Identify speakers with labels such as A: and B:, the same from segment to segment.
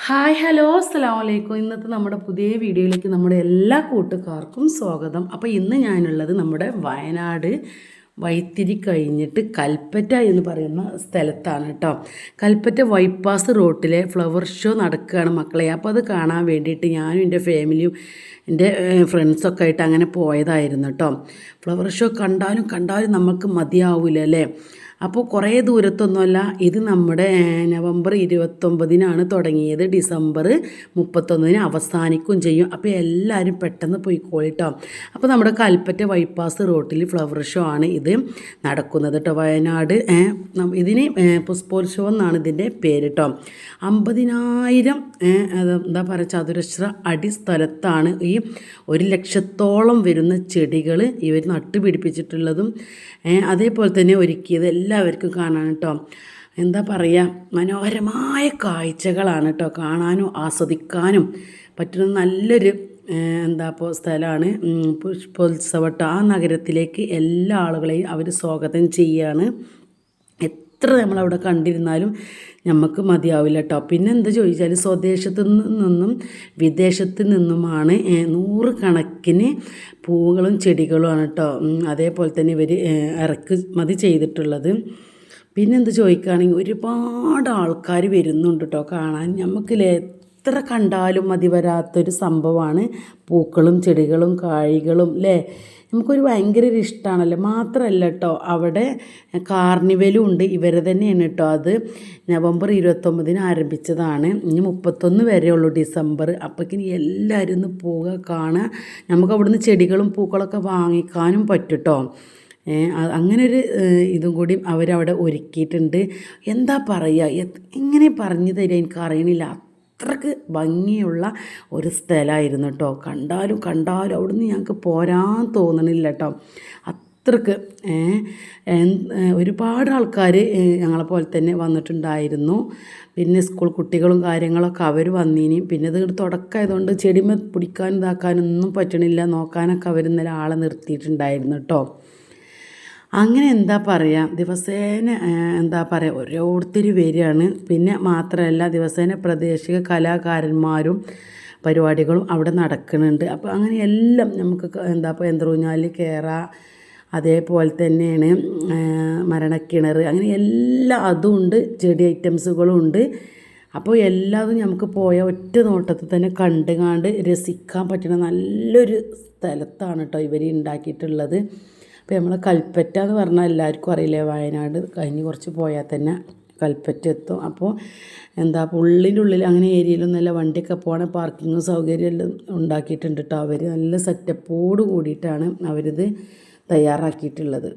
A: Hi hello അസ്സലാമു അലൈക്കും. ഇന്നത്തെ നമ്മുടെ പുതിയ വീഡിയോയിലേക്ക് നമ്മുടെ എല്ലാ കൂട്ടുകാർക്കും സ്വാഗതം. അപ്പോൾ ഇന്ന് ഞാനുള്ളത് നമ്മുടെ വയനാട് വൈത്തിരി കഴിഞ്ഞിട്ട് കൽപ്പറ്റ എന്ന് പറയുന്ന സ്ഥലത്താണ് കേട്ടോ. കൽപ്പറ്റ ബൈപ്പാസ് റോട്ടിലെ ഫ്ലവർ ഷോ നടക്കുകയാണ് മക്കളെ. അപ്പോൾ അത് കാണാൻ വേണ്ടിയിട്ട് ഞാനും എൻ്റെ ഫാമിലിയും എൻ്റെ ഫ്രണ്ട്സൊക്കെ ആയിട്ട് അങ്ങനെ പോയതായിരുന്നു കേട്ടോ. ഫ്ലവർ ഷോ കണ്ടാലും നമുക്ക് മതിയാവില്ല അല്ലേ. അപ്പോൾ കുറേ ദൂരത്തൊന്നുമല്ല, ഇത് നമ്മുടെ നവംബർ 29-നാണ് തുടങ്ങിയത്, ഡിസംബർ 31-ന് അവസാനിക്കുകയും ചെയ്യും. അപ്പോൾ എല്ലാവരും പെട്ടെന്ന് പോയിക്കോളിട്ടോ. അപ്പോൾ നമ്മുടെ കൽപ്പറ്റ ബൈപ്പാസ് റോട്ടിൽ ഫ്ലവർ ഷോ ആണ് ഇത് നടക്കുന്നത് കേട്ടോ. വയനാട് ഇതിന് പുഷ്പോത്സവം എന്നാണ് ഇതിൻ്റെ പേര് കേട്ടോ. 50,000 എന്താ പറയുക ചതുരശ്ര അടി സ്ഥലത്താണ് ഈ 1,00,000-ഓളം വരുന്ന ചെടികൾ ഇവർ നട്ടുപിടിപ്പിച്ചിട്ടുള്ളതും അതേപോലെ തന്നെ ഒരുക്കിയത് എല്ലാവർക്കും കാണാൻ കേട്ടോ. എന്താ പറയുക, മനോഹരമായ കാഴ്ചകളാണ് കേട്ടോ. കാണാനും ആസ്വദിക്കാനും പറ്റുന്ന നല്ലൊരു സ്ഥലമാണ്. പുഷ്പോത്സവം ആ നഗരത്തിലേക്ക് എല്ലാ ആളുകളെയും അവർ സ്വാഗതം ചെയ്യുകയാണ്. എത്ര നമ്മളവിടെ കണ്ടിരുന്നാലും നമുക്ക് മതിയാവില്ല കേട്ടോ. പിന്നെ എന്താ ചോദിച്ചാൽ സ്വദേശത്തു നിന്നും വിദേശത്തു നിന്നുമാണ് 100 കണക്കിന് പൂവുകളും ചെടികളുമാണ് കേട്ടോ. അതേപോലെ തന്നെ ഇവർ ഇറക്കുമതി ചെയ്തിട്ടുള്ളത്. പിന്നെന്ത് ചോദിക്കുകയാണെങ്കിൽ ഒരുപാട് ആൾക്കാർ വരുന്നുണ്ട് കേട്ടോ കാണാൻ. നമുക്കില്ലേ എത്ര കണ്ടാലും മതി വരാത്തൊരു സംഭവമാണ് പൂക്കളും ചെടികളും കായ്കളും അല്ലേ. നമുക്കൊരു ഭയങ്കര ഒരു ഇഷ്ടമാണല്ലോ. മാത്രമല്ല കേട്ടോ, അവിടെ കാർണിവലും ഉണ്ട്. ഇവരെ തന്നെയാണ് കേട്ടോ. അത് നവംബർ 29-ന് ആരംഭിച്ചതാണ്. ഇനി 31 വരെ ഉള്ളൂ ഡിസംബർ. അപ്പോഴേക്കിനി എല്ലാവരും ഒന്ന് പോവുക, കാണുക. നമുക്ക് അവിടുന്ന് ചെടികളും പൂക്കളൊക്കെ വാങ്ങിക്കാനും പറ്റും കേട്ടോ. അങ്ങനൊരു ഇതും കൂടി അവരവിടെ ഒരുക്കിയിട്ടുണ്ട്. എന്താ പറയുക, എങ്ങനെ പറഞ്ഞു തരിക എനിക്കറിയണില്ല. അത്രക്ക് ഭംഗിയുള്ള ഒരു സ്ഥലമായിരുന്നു കേട്ടോ. കണ്ടാലും അവിടുന്ന് ഞങ്ങൾക്ക് പോരാൻ തോന്നണില്ല കേട്ടോ. അത്രക്ക് ഒരുപാട് ആൾക്കാർ ഞങ്ങളെപ്പോലെ തന്നെ വന്നിട്ടുണ്ടായിരുന്നു. പിന്നെ സ്കൂൾ കുട്ടികളും കാര്യങ്ങളൊക്കെ അവർ വന്നിനി. പിന്നെ ഇത് തുടക്കമായതുകൊണ്ട് ചെടിമ പിടിക്കാനും ഇതാക്കാനൊന്നും പറ്റണില്ല. നോക്കാനൊക്കെ അവർ ഇന്നലെ ആളെ നിർത്തിയിട്ടുണ്ടായിരുന്നു കേട്ടോ. അങ്ങനെ എന്താ പറയുക, ദിവസേന ഓരോരുത്തർ വരികയാണ്. പിന്നെ മാത്രമല്ല ദിവസേന പ്രാദേശിക കലാകാരന്മാരും പരിപാടികളും അവിടെ നടക്കുന്നുണ്ട്. അപ്പോൾ അങ്ങനെ എല്ലാം നമുക്ക് യന്ത്രൂഞ്ഞാലിൽ കയറാം. അതേപോലെ തന്നെയാണ് മരണക്കിണർ, അങ്ങനെ എല്ലാ അതും ഉണ്ട്. ചെടി ഐറ്റംസുകളും ഉണ്ട്. അപ്പോൾ എല്ലാതും നമുക്ക് പോയ ഒറ്റ നോട്ടത്തിൽ തന്നെ കണ്ടുകാണ്ട് രസിക്കാൻ പറ്റുന്ന നല്ലൊരു സ്ഥലത്താണ് കേട്ടോ ഇവർ ഉണ്ടാക്കിയിട്ടുള്ളത്. അപ്പോൾ നമ്മൾ കൽപ്പറ്റ എന്ന് പറഞ്ഞാൽ എല്ലാവർക്കും അറിയില്ലേ, വയനാട് കഴിഞ്ഞ് കുറച്ച് പോയാൽ തന്നെ കൽപ്പറ്റ എത്തും. അപ്പോൾ ഉള്ളിൻ്റെ ഉള്ളിൽ അങ്ങനെ ഏരിയയിലൊന്നുമല്ല, വണ്ടിയൊക്കെ പോകണ പാർക്കിങ്ങും സൗകര്യം എല്ലാം ഉണ്ടാക്കിയിട്ടുണ്ട് കേട്ടോ. അവർ നല്ല സെറ്റപ്പോട് കൂടിയിട്ടാണ് അവരിത് തയ്യാറാക്കിയിട്ടുള്ളത്.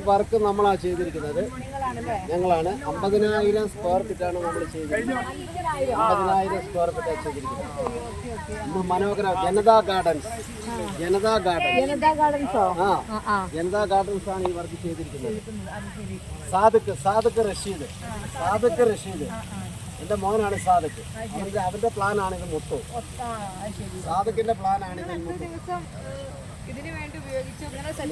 B: വർക്ക് നമ്മളാണ് ചെയ്തിരിക്കുന്നത്. ഞങ്ങളാണ് 50,000 സ്ക്വയർ ഫീറ്റാണ് നമ്മൾ ചെയ്തിരിക്കുന്നത്. 50,000 സ്ക്വയർ ഫീറ്റാണ് ചെയ്തിരിക്കുന്നത്. മനോഹര ജനതാ ഗാർഡൻസ് ജനതാ ഗാർഡൻസോ? ആ, ജനതാ ഗാർഡൻസ് ആണ് ഈ വർക്ക് ചെയ്തിരിക്കുന്നത്. സാദിഖ് റഷീദ് എന്റെ മോനാണ് സാദിഖ്. അവന്റെ പ്ലാനാണ് ഇത് മൊത്തം. സാദിഖിന്റെ പ്ലാനാണ് ഇത് മൊത്തം.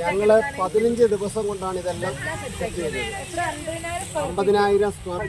B: ഞങ്ങള് 15 ദിവസം കൊണ്ടാണ് ഇതെല്ലാം സെറ്റ് ചെയ്തത്. 50,000 സ്ക്വയർ.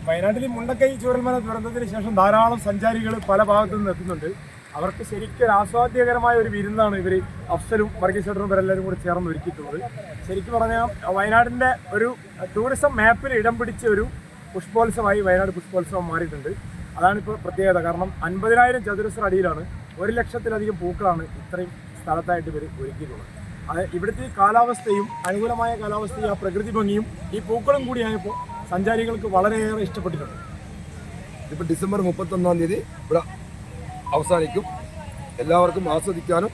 C: വയനാട്ടിൽ മുണ്ടക്കൈ ചൂരൽമല ദുരന്തത്തിന് ശേഷം ധാരാളം സഞ്ചാരികൾ പല ഭാഗത്തു നിന്ന് എത്തുന്നുണ്ട്. അവർക്ക് ശരിക്കും ആസ്വാദ്യകരമായ ഒരു വിരുന്നാണ് ഇവർ അഫ്സലും വർഗീസേട്ടനും ഇവരെല്ലാവരും കൂടി ചേർന്ന് ഒരുക്കിയിട്ടുള്ളത്. ശരിക്കും പറഞ്ഞാൽ വയനാടിൻ്റെ ഒരു ടൂറിസം മാപ്പിൽ ഇടം പിടിച്ച ഒരു പുഷ്പോത്സവമായി വയനാട് പുഷ്പോത്സവം മാറിയിട്ടുണ്ട്. അതാണിപ്പോൾ പ്രത്യേകത. കാരണം 50,000 ചതുരശ്ര അടിയിലാണ് 1,00,000-ലധികം പൂക്കളാണ് ഇത്രയും സ്ഥലത്തായിട്ട് ഇവർ ഒരുക്കിയിട്ടുള്ളത്. അത് ഇവിടുത്തെ കാലാവസ്ഥയും അനുകൂലമായ കാലാവസ്ഥയും ആ പ്രകൃതി ഭംഗിയും ഈ പൂക്കളും കൂടിയായപ്പോൾ സഞ്ചാരികൾക്ക് വളരെയേറെ ഇഷ്ടപ്പെട്ടിട്ടുണ്ട്.
D: ഇപ്പോൾ ഡിസംബർ 31-ാം തീയതി ഇവിടെ അവസാനിക്കും. എല്ലാവർക്കും ആസ്വദിക്കാനും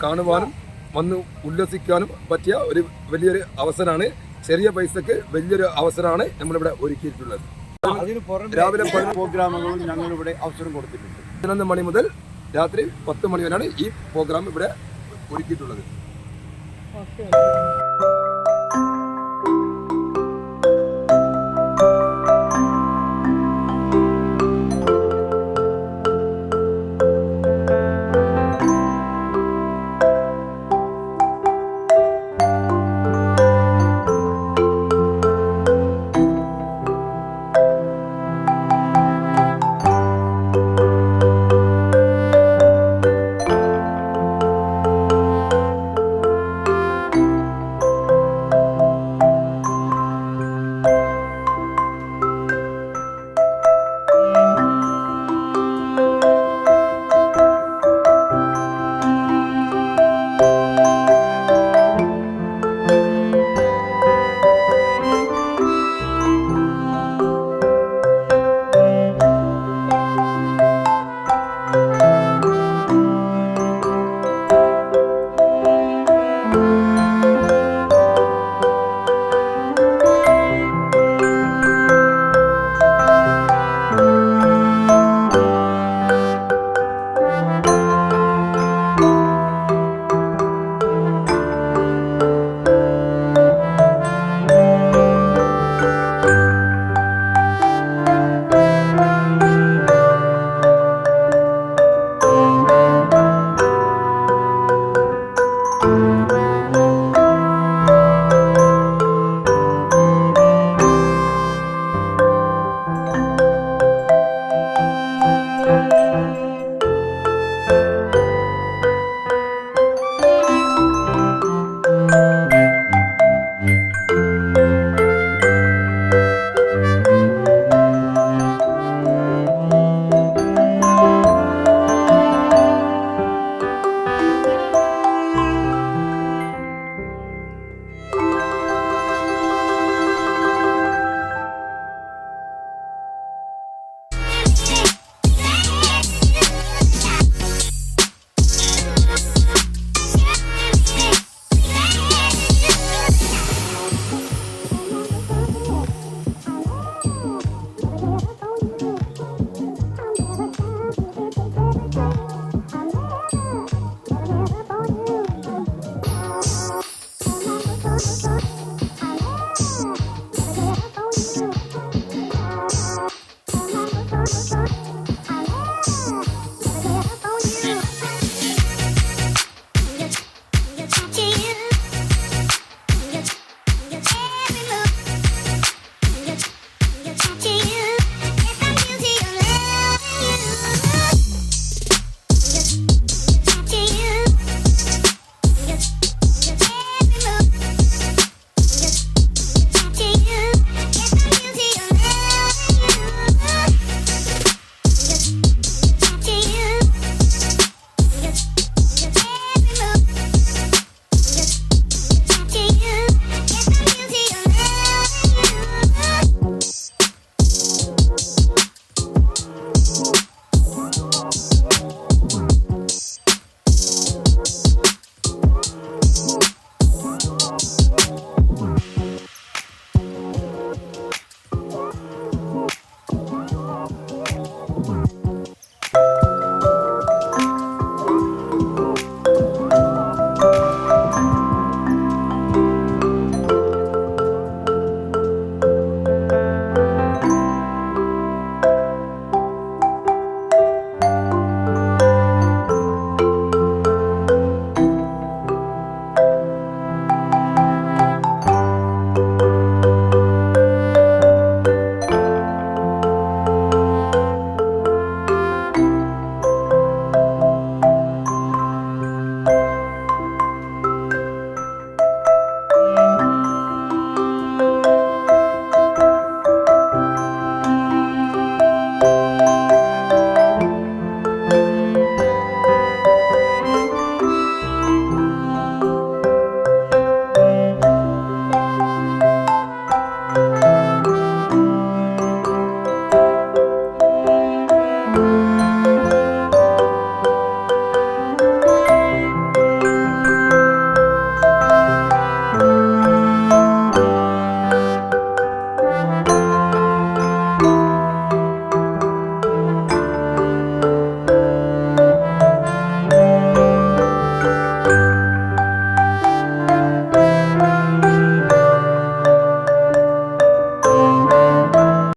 D: കാണുവാനും വന്ന് ഉല്ലസിക്കാനും പറ്റിയ ഒരു വലിയൊരു അവസരമാണ്. ചെറിയ പൈസക്ക് വലിയൊരു അവസരമാണ് നമ്മളിവിടെ ഒരുക്കിയിട്ടുള്ളത്. രാവിലെ
B: പ്രോഗ്രാമുകളും ഞങ്ങളിവിടെ അവസരം കൊടുത്തിട്ടുണ്ട്.
D: 11 മണി മുതൽ രാത്രി 10 മണി വരെയാണ് ഈ പ്രോഗ്രാം ഇവിടെ ഒരുക്കിയിട്ടുള്ളത്.